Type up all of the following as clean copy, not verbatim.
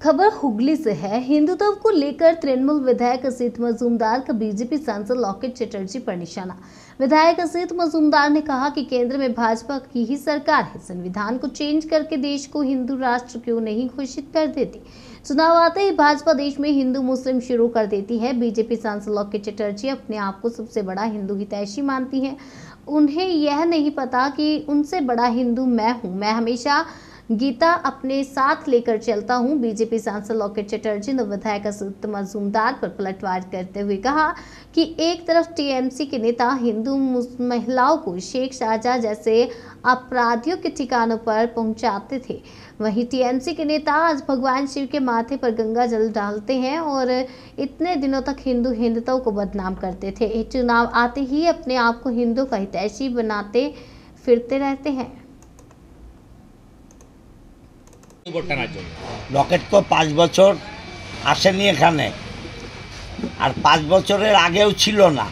खबर हुगली से है। हिंदुत्व को लेकर तृणमूल विधायक असित मजूमदार का बीजेपी सांसद लॉकेट चटर्जी पर निशाना। विधायक असित मजूमदार ने कहा कि केंद्र में भाजपा की ही सरकार है, संविधान को चेंज करके देश को हिंदू राष्ट्र क्यों नहीं घोषित कर देती। चुनाव आते ही भाजपा देश में हिंदू मुस्लिम शुरू कर देती है। बीजेपी सांसद लॉकेट चटर्जी अपने आप को सबसे बड़ा हिंदू हितैषी मानती हैं। उन्हें यह नहीं पता कि उनसे बड़ा हिंदू मैं हूँ। मैं हमेशा गीता अपने साथ लेकर चलता हूं। बीजेपी सांसद लॉकेट चटर्जी ने विधायक असित मजूमदार पर पलटवार करते हुए कहा कि एक तरफ टीएमसी के नेता हिंदू महिलाओं को शेख शाहजहां जैसे अपराधियों के ठिकानों पर पहुंचाते थे, वहीं टीएमसी के नेता आज भगवान शिव के माथे पर गंगा जल डालते हैं और इतने दिनों तक हिंदुत्व को बदनाम करते थे। चुनाव आते ही अपने आप को हिंदू का हितैषी बनाते फिरते रहते हैं। लकेट तो 5 বছর আসেনি এখানে, আর 5 বছরের আগেও ছিল না।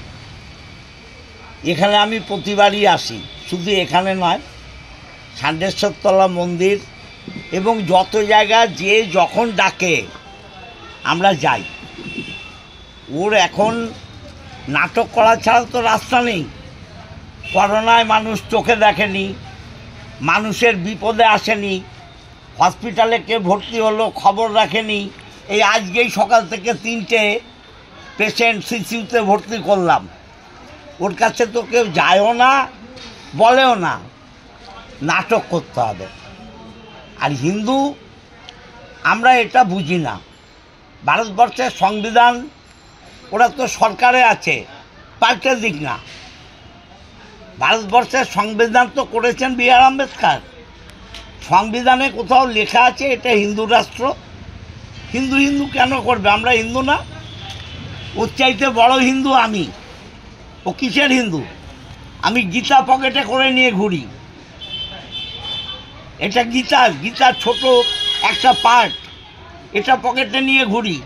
এখানে আমি প্রতিবারই আসি, শুধু এখানে নয়, ষান্ডেশ্বরতলা মন্দির এবং যত জায়গা যে যখন ডাকে আমরা যাই। ওর এখন নাটক করা ছাড়া তো রাস্তা নেই। করোনায় মানুষ চোখে দেখেনি, মানুষের বিপদে আসেনি, হসপিটালে কে ভর্তি হলো খবর রাখেনি। এই আজকেই সকাল থেকে 3টে পেশেন্ট সিসিউতে ভর্তি করলাম। ওর কাছে তো কেউ যায়ও না, বলেও না, নাটক করতে হবে। আর হিন্দু আমরা এটা বুঝি না। ভারতবর্ষের সংবিধান ওরা তো সরকারে আছে, পাল্টে দিক না। ভারতবর্ষের সংবিধান তো করেছেন বি.আর. আম্বেদকর। সংবিধানে কোথাও লেখা আছে এটা হিন্দু রাষ্ট্র? হিন্দু হিন্দু কেন করবে? আমরা হিন্দু না? ওর চাইতে বড় হিন্দু আমি। ও কিসের হিন্দু? আমি গীতা পকেটে করে নিয়ে ঘুরি। এটা গীতার ছোট একটা পার্ট, এটা পকেটে নিয়ে ঘুরি।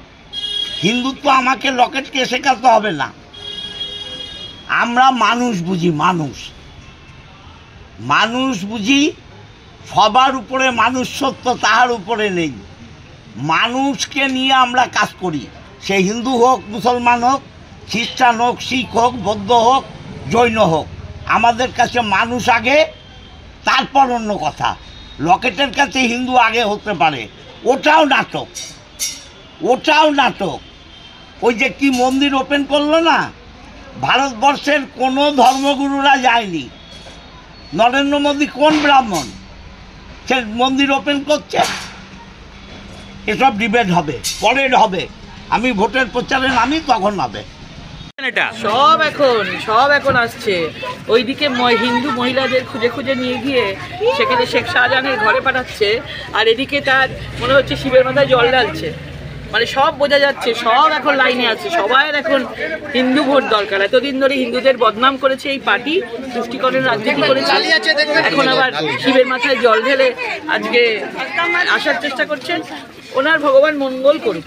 হিন্দুত্ব আমাকে লকেটকে শেখাতে হবে না। আমরা মানুষ বুঝি, মানুষ বুঝি। সবার উপরে মানুষ সত্য, তাহার উপরে নেই। মানুষকে নিয়ে আমরা কাজ করি, সে হিন্দু হোক, মুসলমান হোক, খ্রিস্টান হোক, শিখ হোক, বৌদ্ধ হোক, জৈন হোক। আমাদের কাছে মানুষ আগে, তারপর অন্য কথা। লকেটের কাছে হিন্দু আগে হতে পারে, ওটাও নাটক। ওই যে কি মন্দির ওপেন করলো না, ভারতবর্ষের কোনো ধর্মগুরুরা যায়নি। নরেন্দ্র মোদী কোন ব্রাহ্মণ সে মন্দির ওপেন করছে? এসব ডিবেট হবে, পরের হবে। আমি ভোটের প্রচারে নামি, তখন হবে। সব এখন আসছে। ওইদিকে হিন্দু মহিলাদের খুঁজে খুঁজে নিয়ে গিয়ে সেখানে শেখ শাহজাহানের ঘরে পাঠাচ্ছে, আর এদিকে তার মনে হচ্ছে শিবের মাথায় জল ঢালছে। মানে সব বোঝা যাচ্ছে, সব এখন লাইনে আছে। সবাই এখন হিন্দু ভোট দরকার। এতদিন ধরে হিন্দুদের বদনাম করেছে এই পার্টি, তুষ্টিকরণের রাজনীতি করেছে। এখন আবার শিবের মাথায় জল ঢেলে আজকে আসার চেষ্টা করছেন। ওনার ভগবান মঙ্গল করুক।